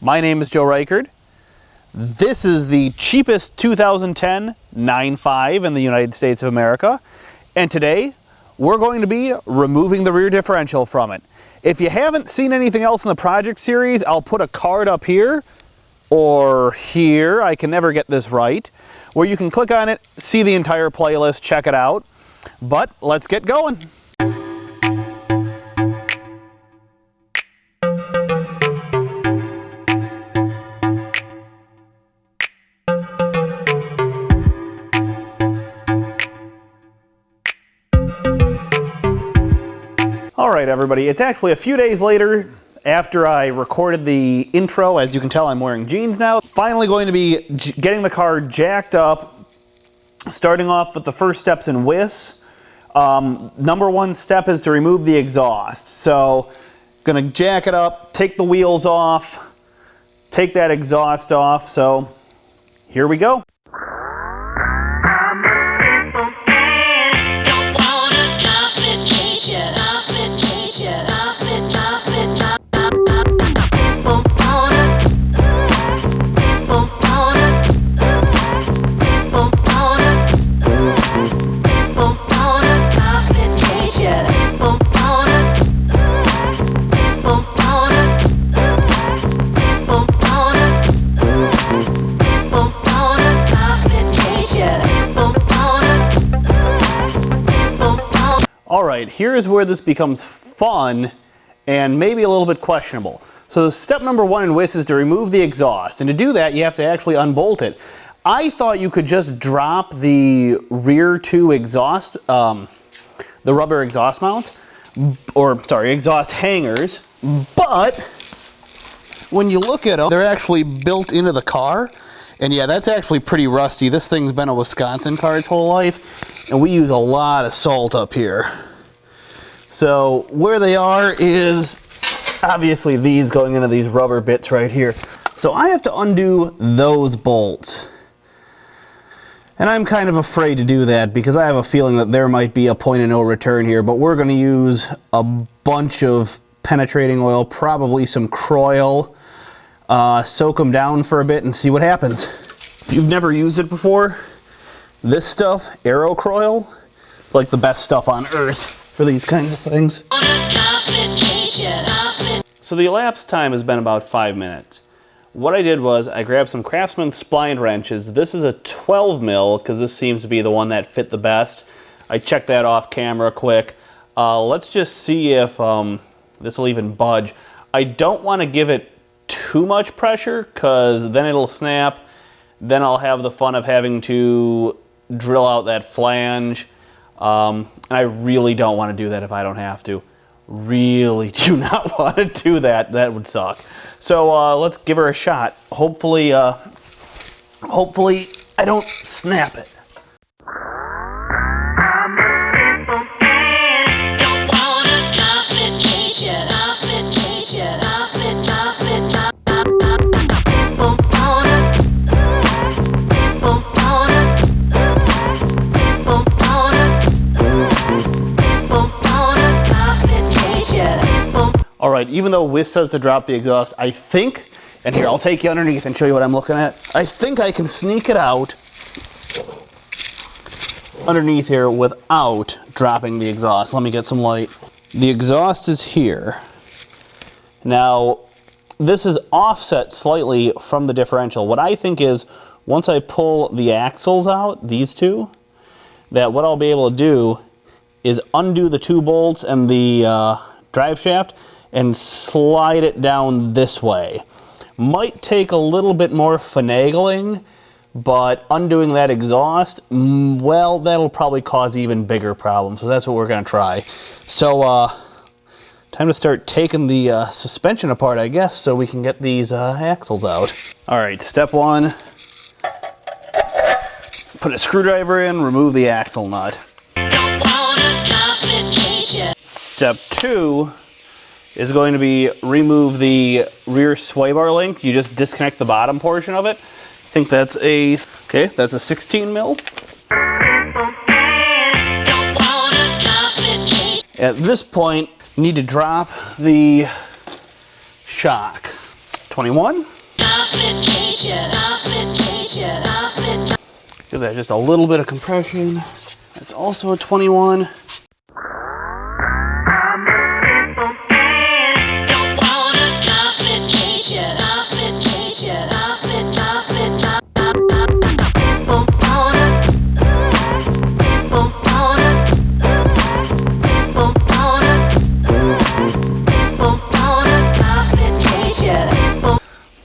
My name is Joe Reichard. This is the cheapest 2010 9.5 in the United States of America. And today, we're going to be removing the rear differential from it. If you haven't seen anything else in the project series, I'll put a card up here or here, I can never get this right, where you can click on it, see the entire playlist, check it out. But let's get going. All right, everybody, it's actually a few days later after I recorded the intro. As you can tell, I'm wearing jeans now. Finally going to be getting the car jacked up, starting off with the first steps in WIS. Number one step is to remove the exhaust. So, gonna jack it up, take the wheels off, take that exhaust off. So, here we go. Alright, here is where this becomes fun and maybe a little bit questionable. So step number one in WIS is to remove the exhaust, and to do that you have to actually unbolt it. I thought you could just drop the rear two exhaust, the rubber exhaust mounts, or sorry, exhaust hangers, but when you look at them, they're actually built into the car. And yeah, that's actually pretty rusty. This thing's been a Wisconsin car its whole life, and we use a lot of salt up here. So where they are is obviously these going into these rubber bits right here. So I have to undo those bolts. And I'm kind of afraid to do that because I have a feeling that there might be a point of no return here, but we're going to use a bunch of penetrating oil, probably some Croil. Soak them down for a bit and see what happens. If you've never used it before, this stuff, Aero Croil, it's like the best stuff on earth for these kinds of things. So the elapsed time has been about 5 minutes. What I did was I grabbed some Craftsman spline wrenches. This is a 12 mil because this seems to be the one that fit the best. I checked that off camera quick. Let's just see if this will even budge. I don't want to give it too much pressure because then it'll snap. Then I'll have the fun of having to drill out that flange. And I really don't want to do that if I don't have to. Really do not want to do that. That would suck. So let's give her a shot. Hopefully, hopefully I don't snap it. Alright, even though WIS says to drop the exhaust, I think, and here I'll take you underneath and show you what I'm looking at. I think I can sneak it out underneath here without dropping the exhaust. Let me get some light. The exhaust is here. Now, this is offset slightly from the differential. What I think is, once I pull the axles out, these two, that what I'll be able to do is undo the two bolts and the drive shaft and slide it down this way. Might take a little bit more finagling, but undoing that exhaust, well, that'll probably cause even bigger problems. So that's what we're gonna try. So time to start taking the suspension apart, I guess, so we can get these axles out. All right, step one, put a screwdriver in, remove the axle nut. Step two is going to be remove the rear sway bar link. You just disconnect the bottom portion of it. I think that's a, okay, that's a 16 mil. At this point, you need to drop the shock. 21. Give that just a little bit of compression. That's also a 21.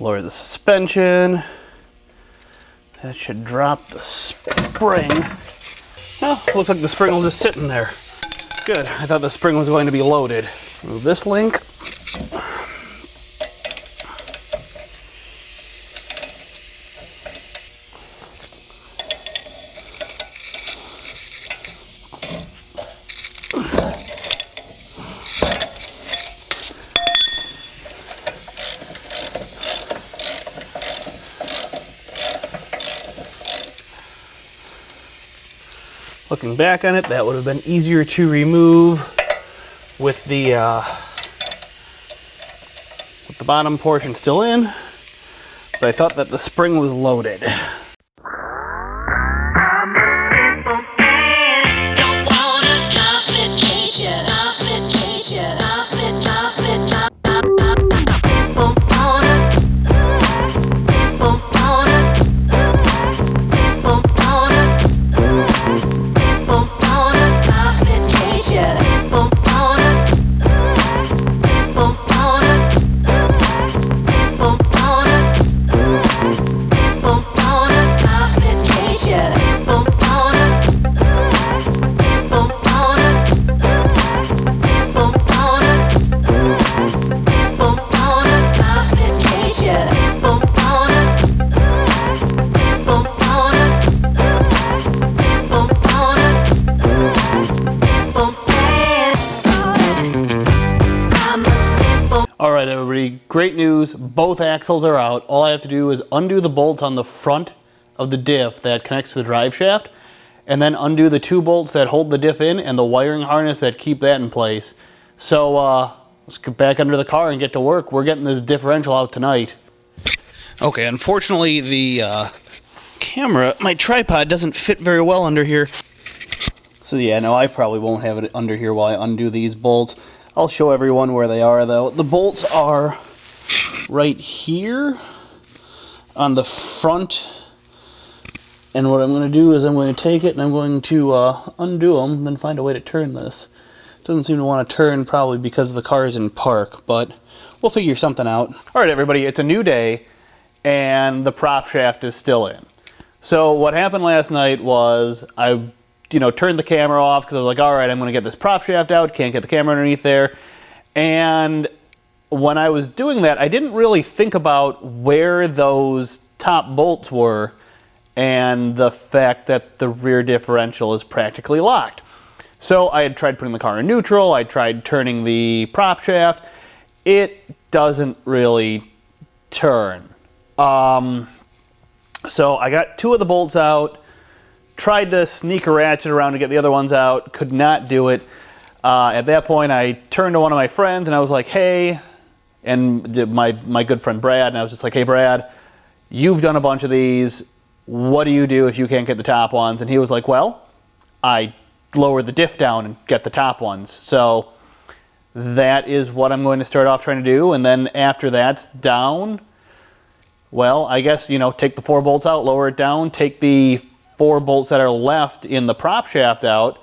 Lower the suspension. That should drop the spring. Oh, looks like the spring was just sitting there. Good. I thought the spring was going to be loaded. Move this link. Looking back on it, that would have been easier to remove with the bottom portion still in, but I thought that the spring was loaded. Alright everybody, great news, both axles are out. All I have to do is undo the bolts on the front of the diff that connects to the drive shaft, and then undo the 2 bolts that hold the diff in and the wiring harness that keep that in place. So let's get back under the car and get to work. We're getting this differential out tonight. Okay, unfortunately the camera, my tripod doesn't fit very well under here. So yeah, no, I probably won't have it under here while I undo these bolts. I'll show everyone where they are though. The bolts are right here on the front, and what I'm going to do is I'm going to take it and I'm going to undo them, then find a way to turn this. Doesn't seem to want to turn, probably because the car is in park, but we'll figure something out. Alright everybody, it's a new day and the prop shaft is still in. So what happened last night was I turned the camera off because I was like, all right, I'm going to get this prop shaft out, can't get the camera underneath there. And when I was doing that, I didn't really think about where those top bolts were and the fact that the rear differential is practically locked. So I had tried putting the car in neutral, I tried turning the prop shaft. It doesn't really turn. So I got 2 of the bolts out, tried to sneak a ratchet around to get the other ones out, could not do it. At that point, I turned to one of my friends and I was like, hey, and my good friend Brad, and I was just like, hey Brad, you've done a bunch of these, what do you do if you can't get the top ones? And he was like, well, I lower the diff down and get the top ones. So that is what I'm going to start off trying to do, and then after that's down, well, I guess, take the 4 bolts out, lower it down, take the 4 bolts that are left in the prop shaft out,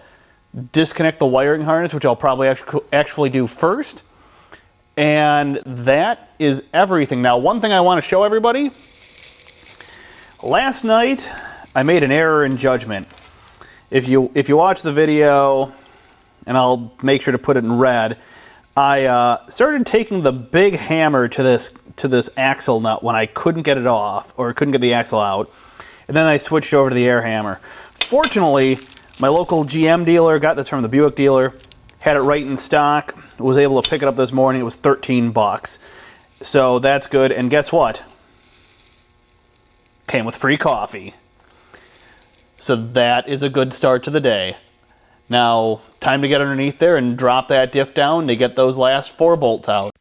disconnect the wiring harness, which I'll probably actually do first, and that is everything. Now, one thing I want to show everybody, last night I made an error in judgment. If you watch the video, and I'll make sure to put it in red, I started taking the big hammer to this axle nut when I couldn't get it off, or couldn't get the axle out, and then I switched over to the air hammer. Fortunately, my local GM dealer, got this from the Buick dealer, had it right in stock, was able to pick it up this morning. It was 13 bucks. So that's good, and guess what? Came with free coffee. So that is a good start to the day. Now, time to get underneath there and drop that diff down to get those last 4 bolts out.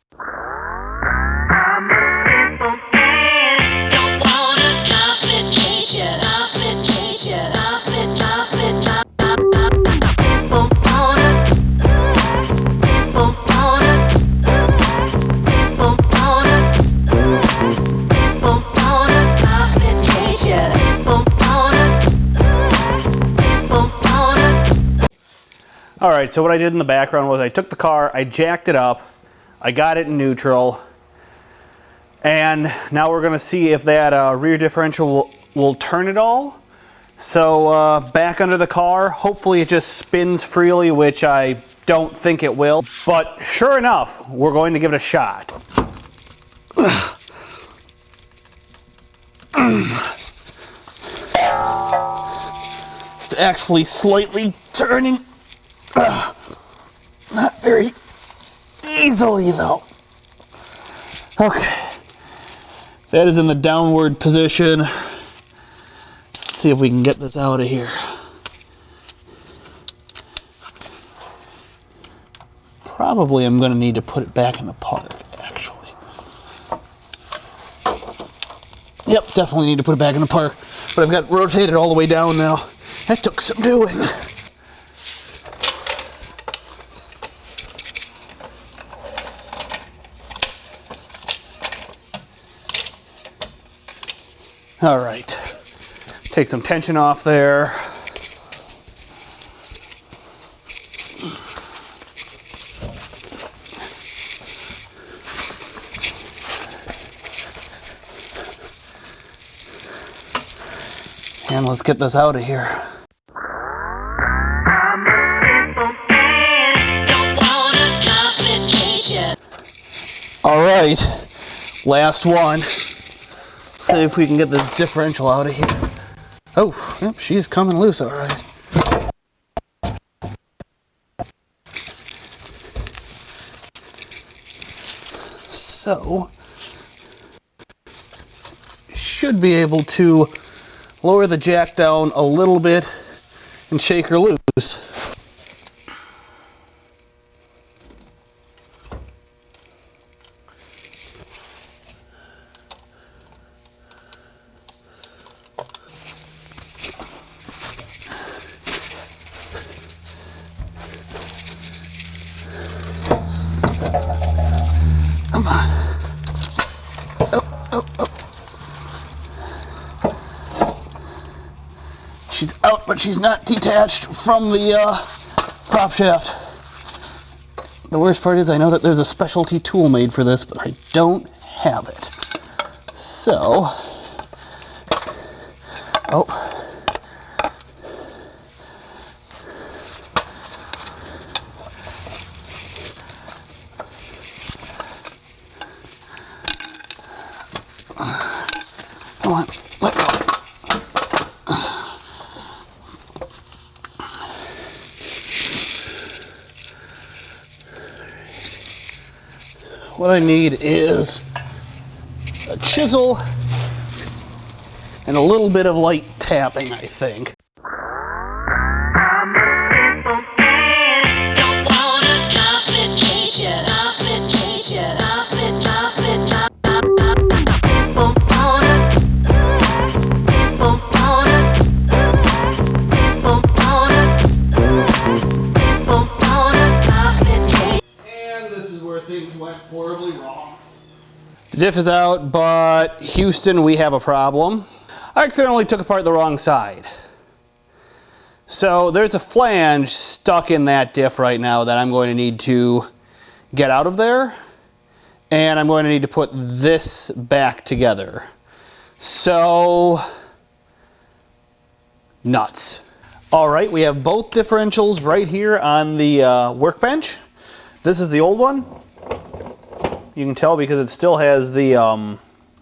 All right, so what I did in the background was I took the car, I jacked it up, I got it in neutral, and now we're gonna see if that rear differential will turn at all. So back under the car, hopefully it just spins freely, which I don't think it will, but sure enough, we're going to give it a shot. It's actually slightly turning. Not very easily though. Okay, that is in the downward position. Let's see if we can get this out of here. Probably I'm going to need to put it back in the park, actually. Yep, definitely need to put it back in the park, but I've got it rotated all the way down now. That took some doing. All right, take some tension off there. And let's get this out of here. All right, last one. See if we can get this differential out of here. Oh, yep, she's coming loose, all right. So, should be able to lower the jack down a little bit and shake her loose. Come on. Oh. She's out, but she's not detached from the prop shaft. The worst part is I know that there's a specialty tool made for this, but I don't have it. So, come on, let go. What I need is a chisel and a little bit of light tapping, I think. The diff is out, but Houston, we have a problem. I accidentally took apart the wrong side. So there's a flange stuck in that diff right now that I'm going to need to get out of there. And I'm going to need to put this back together. So, nuts. All right, we have both differentials right here on the workbench. This is the old one. You can tell because it still has the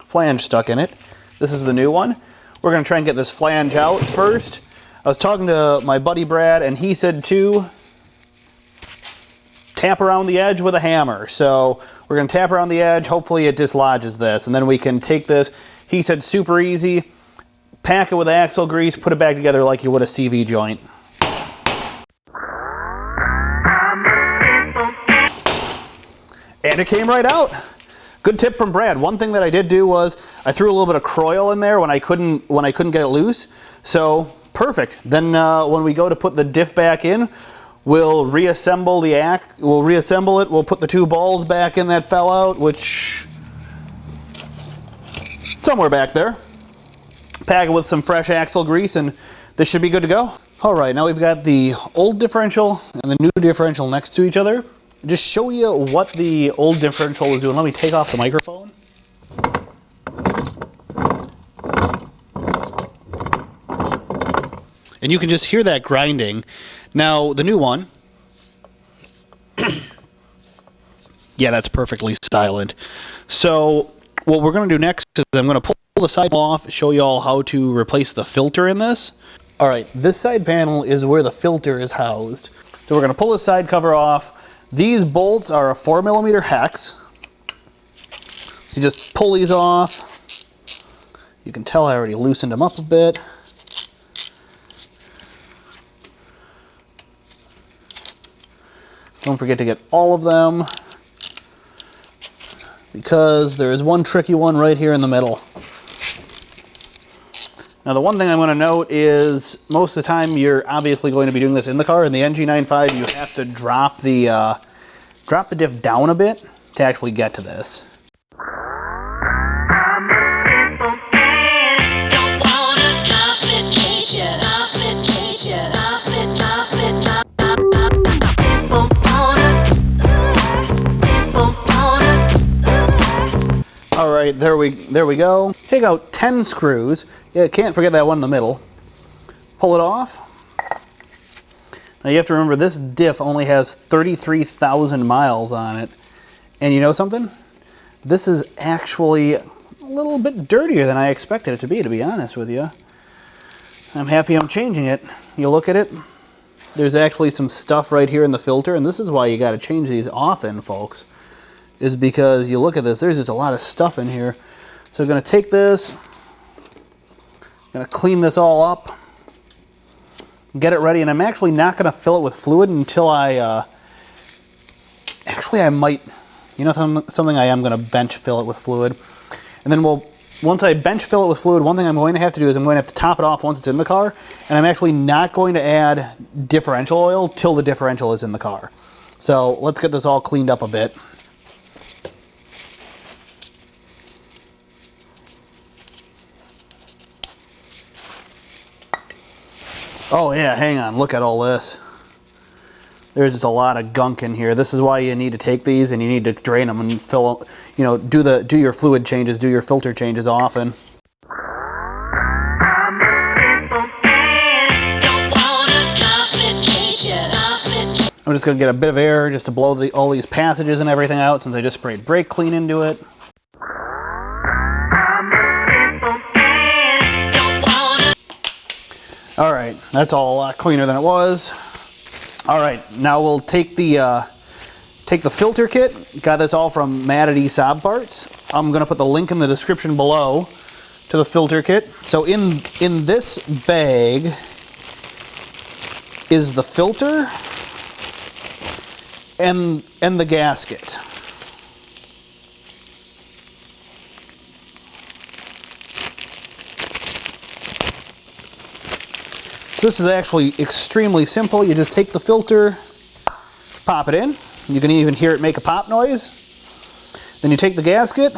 flange stuck in it. This is the new one. We're going to try and get this flange out first. I was talking to my buddy Brad, and he said to tap around the edge with a hammer. So we're going to tap around the edge. Hopefully it dislodges this, and then we can take this. He said super easy. Pack it with axle grease, put it back together like you would a CV joint. And it came right out. Good tip from Brad. One thing that I did do was I threw a little bit of Croil in there when I couldn't get it loose. So perfect. Then when we go to put the diff back in, we'll reassemble it. We'll put the two balls back in that fell out, which somewhere back there. Pack it with some fresh axle grease, and this should be good to go. All right, now we've got the old differential and the new differential next to each other. Just show you what the old differential is doing. Let me take off the microphone. And you can just hear that grinding. Now, the new one, yeah, that's perfectly silent. So, what we're going to do next is I'm going to pull the side off, show you all how to replace the filter in this. All right, this side panel is where the filter is housed. So we're going to pull the side cover off. These bolts are a 4mm hex. So you just pull these off. You can tell I already loosened them up a bit. Don't forget to get all of them, because there is one tricky one right here in the middle. Now the one thing I'm going to note is most of the time you're obviously going to be doing this in the car. In the NG95 you have to drop the diff down a bit to actually get to this. All right, there we go. Take out 10 screws. Yeah, can't forget that one in the middle. Pull it off. Now you have to remember this diff only has 33,000 miles on it. And you know something? This is actually a little bit dirtier than I expected it to be honest with you. I'm happy I'm changing it. You look at it, there's actually some stuff right here in the filter, and this is why you got to change these often, folks. Is because you look at this, there's just a lot of stuff in here. So I'm going to take this, going to clean this all up, get it ready, and I'm actually not going to fill it with fluid until I might, you know, something I am going to bench fill it with fluid. And then once I bench fill it with fluid, one thing I'm going to have to do is I'm going to have to top it off once it's in the car, and I'm actually not going to add differential oil till the differential is in the car. So let's get this all cleaned up a bit. Oh yeah, hang on, look at all this. There's just a lot of gunk in here. This is why you need to take these and you need to drain them and fill, you know, do your fluid changes, do your filter changes often. I'm just going to get a bit of air just to blow all these passages and everything out, since I just sprayed brake clean into it. Alright, that's all a lot cleaner than it was. Alright, now we'll take the filter kit. Got this all from Matt at Saab Parts. I'm going to put the link in the description below to the filter kit. So in this bag is the filter and the gasket. So this is actually extremely simple. You just take the filter, pop it in. You can even hear it make a pop noise. Then you take the gasket,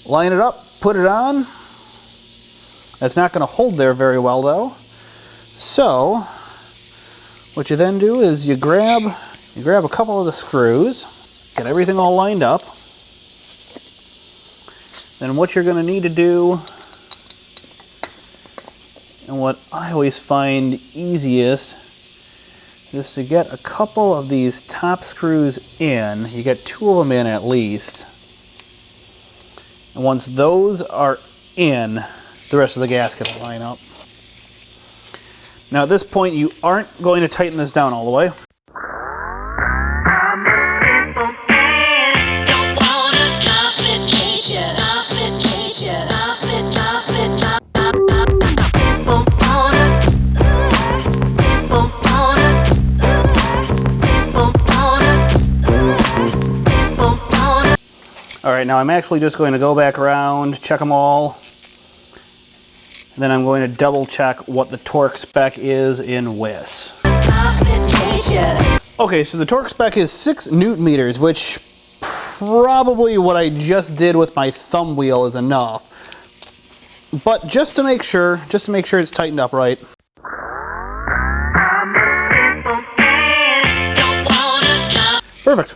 line it up, put it on. That's not going to hold there very well though. So what you then do is you grab a couple of the screws, get everything all lined up. Then what you're going to need to do, and what I always find easiest, is to get a couple of these top screws in. You get 2 of them in at least. And once those are in, the rest of the gasket will line up. Now at this point you aren't going to tighten this down all the way. Alright, now I'm actually just going to go back around, check them all, and then I'm going to double check what the torque spec is in WIS. Okay, so the torque spec is 6 Newton meters, which probably what I just did with my thumb wheel is enough. but just to make sure it's tightened up right. Perfect.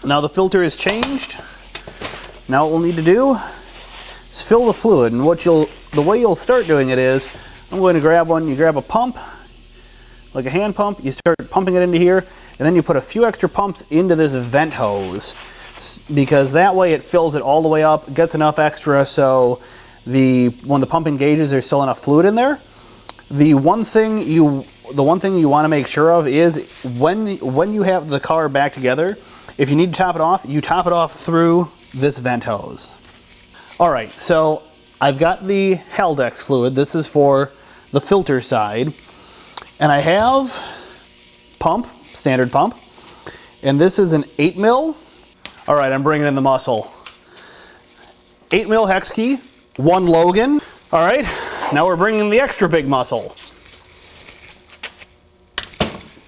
Now the filter is changed. Now what we'll need to do is fill the fluid, and the way you'll start doing it is, I'm going to grab one, you grab a pump, like a hand pump, you start pumping it into here, and then you put a few extra pumps into this vent hose, because that way it fills it all the way up, gets enough extra so when the pump engages there's still enough fluid in there. The one thing you want to make sure of is when you have the car back together, if you need to top it off, you top it off through this vent hose. Alright, so I've got the Haldex fluid. This is for the filter side. And I have pump, standard pump. And this is an 8 mil. Alright, I'm bringing in the muscle. 8 mil hex key, 1 Logan. Alright, now we're bringing the extra big muscle.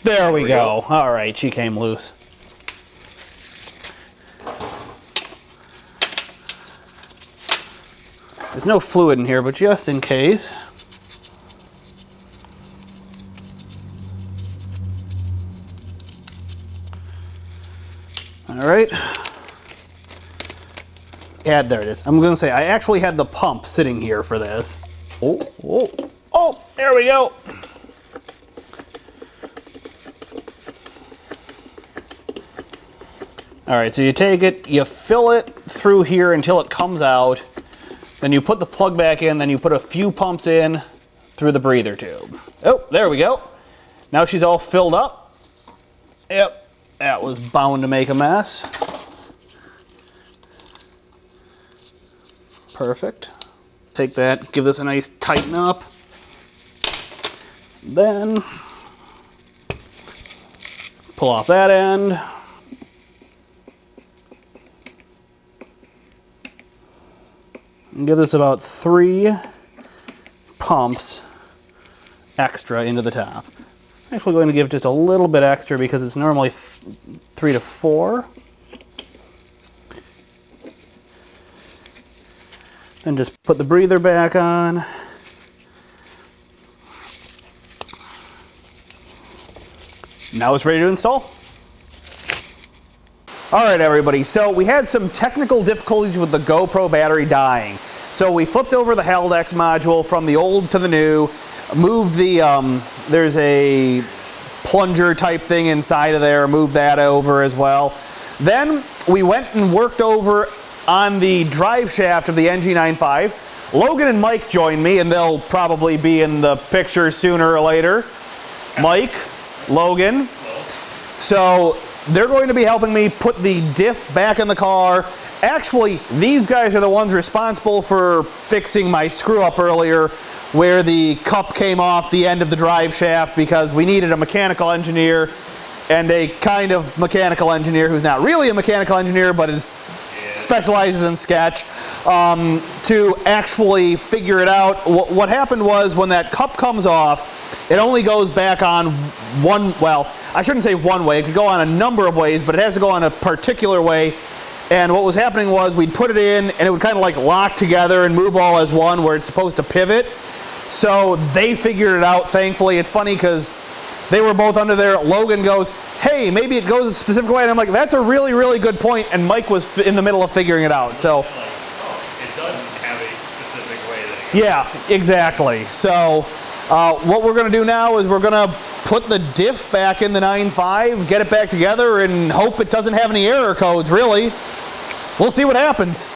There we go. Alright, she came loose. There's no fluid in here, but just in case. Alright. Yeah, there it is. I'm going to say, I actually had the pump sitting here for this. Oh, there we go. Alright, so you take it, you fill it through here until it comes out. Then you put the plug back in, then you put a few pumps in through the breather tube. Oh, there we go. Now she's all filled up. Yep, that was bound to make a mess. Perfect. Take that, give this a nice tighten up. Then pull off that end. And give this about 3 pumps extra into the top. I'm actually going to give just a little bit extra because it's normally 3 to 4. Then just put the breather back on. Now it's ready to install. Alright everybody, so we had some technical difficulties with the GoPro battery dying. So we flipped over the Haldex module from the old to the new, moved the, there's a plunger type thing inside of there, moved that over as well. Then we went and worked over on the drive shaft of the NG95. Logan and Mike joined me, and they'll probably be in the picture sooner or later. Mike, Logan. So they're going to be helping me put the diff back in the car. Actually, these guys are the ones responsible for fixing my screw up earlier where the cup came off the end of the drive shaft because we needed a mechanical engineer and a kind of mechanical engineer who's not really a mechanical engineer but specializes in sketch to actually figure it out. What happened was when that cup comes off, it only goes back on one, well, I shouldn't say one way, it could go on a number of ways, but it has to go on a particular way. And what was happening was we'd put it in and it would kind of like lock together and move all as one where it's supposed to pivot. So they figured it out, thankfully. It's funny because they were both under there. Logan goes, hey, maybe it goes a specific way. And I'm like, that's a really, really good point. And Mike was in the middle of figuring it out. So, it does have a specific way that it goes. Yeah, exactly. So what we're going to do now is we're going to put the diff back in the 9.5, get it back together, and hope it doesn't have any error codes, really. We'll see what happens.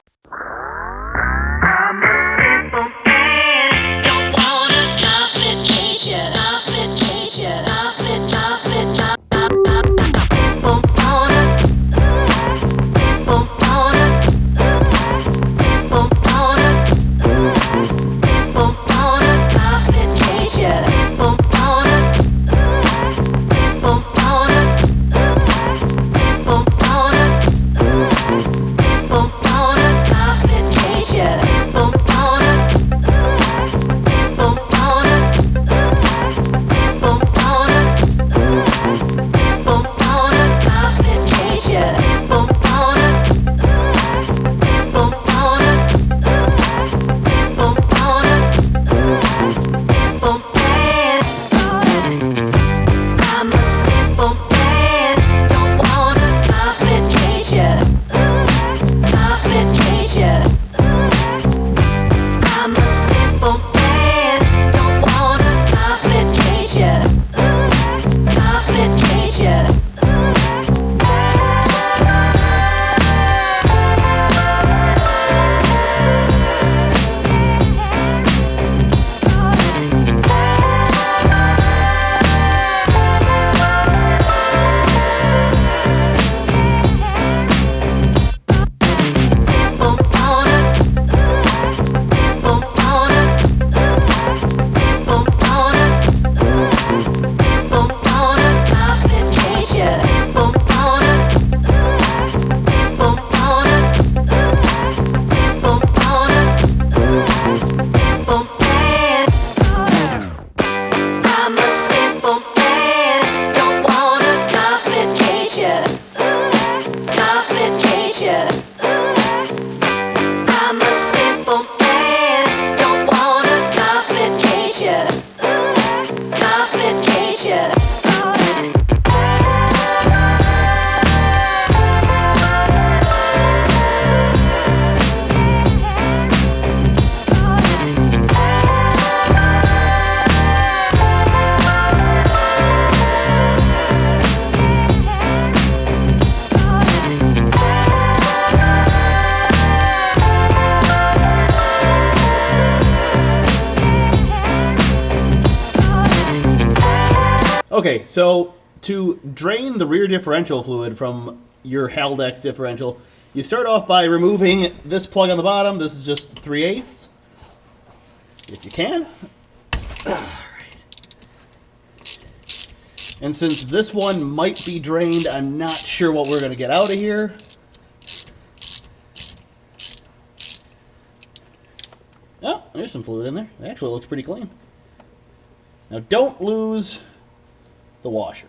Okay, so to drain the rear differential fluid from your Haldex differential, you start off by removing this plug on the bottom. This is just 3/8, if you can. All right. And since this one might be drained, I'm not sure what we're going to get out of here. Oh, there's some fluid in there. It actually looks pretty clean. Now don't lose the washer.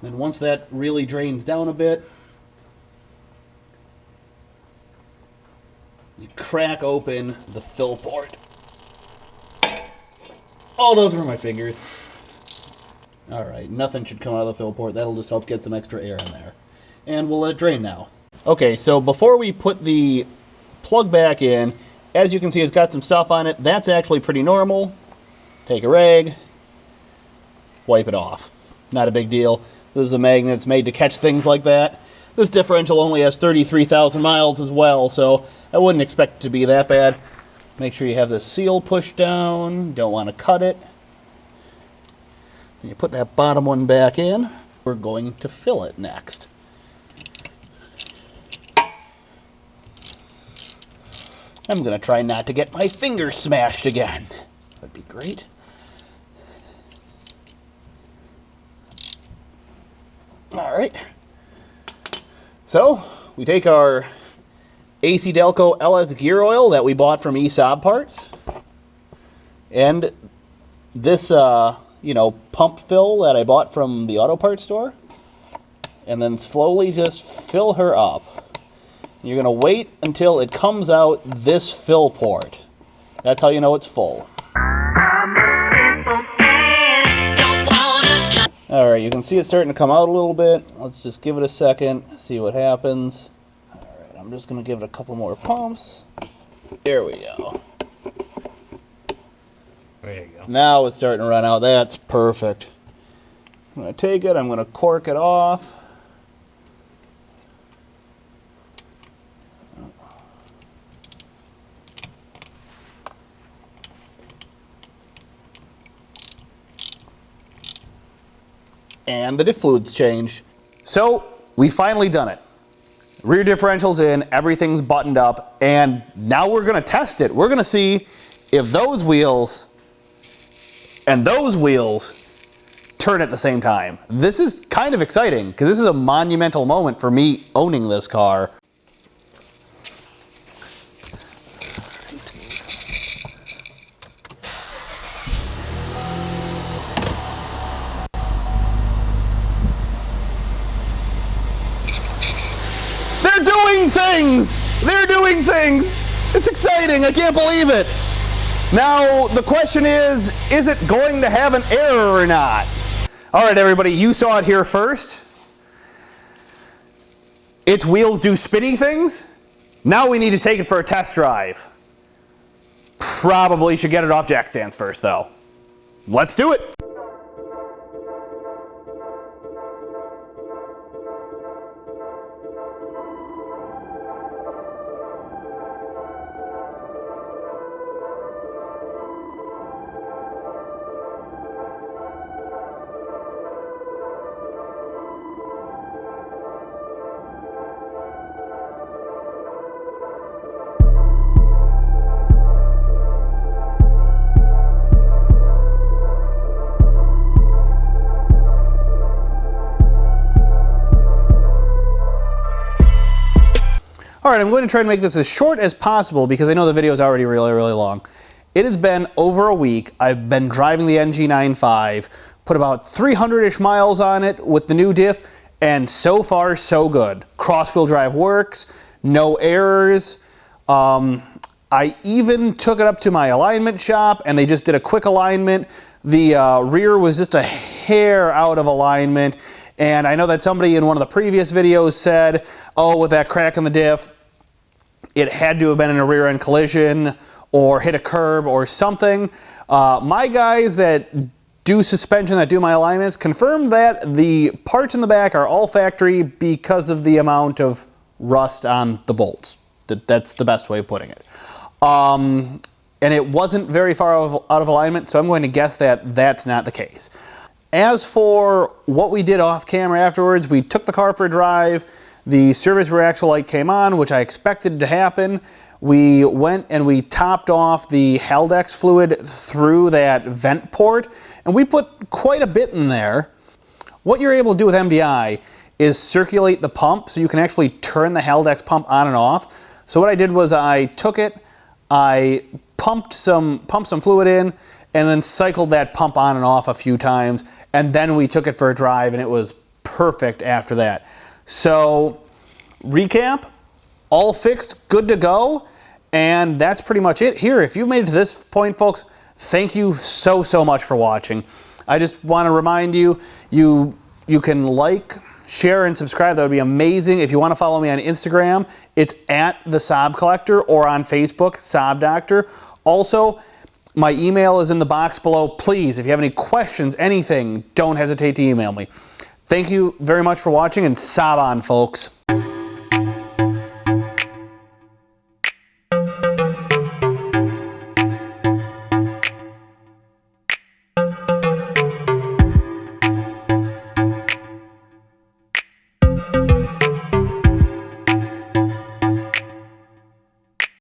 Then once that really drains down a bit, you crack open the fill port. Oh, those were my fingers. Alright, nothing should come out of the fill port. That'll just help get some extra air in there. And we'll let it drain now. Okay, so before we put the plug back in, as you can see, it's got some stuff on it. That's actually pretty normal. Take a rag, wipe it off. Not a big deal. This is a magnet that's made to catch things like that. This differential only has 33,000 miles as well, so I wouldn't expect it to be that bad. Make sure you have the seal pushed down. Don't want to cut it. Then you put that bottom one back in. We're going to fill it next. I'm going to try not to get my finger smashed again. That'd be great. All right. So we take our AC Delco LS gear oil that we bought from Saab parts, and this pump fill that I bought from the auto parts store, and then slowly just fill her up. You're going to wait until it comes out this fill port. That's how you know it's full. Alright, you can see it starting to come out a little bit. Let's just give it a second, see what happens. Alright, I'm just going to give it a couple more pumps. There we go. There you go. Now it's starting to run out. That's perfect. I'm going to take it, I'm going to cork it off. And the diff fluid's changed. So we finally done it. Rear differential's in, everything's buttoned up, and now we're going to test it. We're going to see if those wheels and those wheels turn at the same time. This is kind of exciting because this is a monumental moment for me owning this car. They're doing things! They're doing things! It's exciting, I can't believe it! Now, the question is it going to have an error or not? Alright everybody, you saw it here first. Its wheels do spinny things. Now we need to take it for a test drive. Probably should get it off jack stands first though. Let's do it! Alright, I'm going to try to make this as short as possible because I know the video is already really, really long. It has been over a week. I've been driving the NG95, put about 300-ish miles on it with the new diff, and so far, so good. Cross-wheel drive works, no errors. I even took it up to my alignment shop, and they just did a quick alignment. The rear was just a hair out of alignment, and I know that somebody in one of the previous videos said, oh, with that crack in the diff, it had to have been in a rear end collision or hit a curb or something. My guys that do suspension, that do my alignments, confirmed that the parts in the back are all factory because of the amount of rust on the bolts. That's the best way of putting it. and it wasn't very far out of alignment, so I'm going to guess that that's not the case. As for what we did off camera afterwards, we took the car for a drive. The service rear axle light came on, which I expected to happen. We went and we topped off the Haldex fluid through that vent port, and we put quite a bit in there. What you're able to do with MDI is circulate the pump, so you can actually turn the Haldex pump on and off. So what I did was I took it, I pumped some fluid in, and then cycled that pump on and off a few times, and then we took it for a drive, and it was perfect after that. So, recap, all fixed, good to go, and that's pretty much it here. If you've made it to this point, folks, thank you so much for watching. I just want to remind you, you can like, share, and subscribe. That would be amazing. If you want to follow me on Instagram, it's at the Saab Collector, or on Facebook, Saab Doctor. Also, my email is in the box below. Please, if you have any questions, anything, don't hesitate to email me. Thank you very much for watching, and Saab on, folks.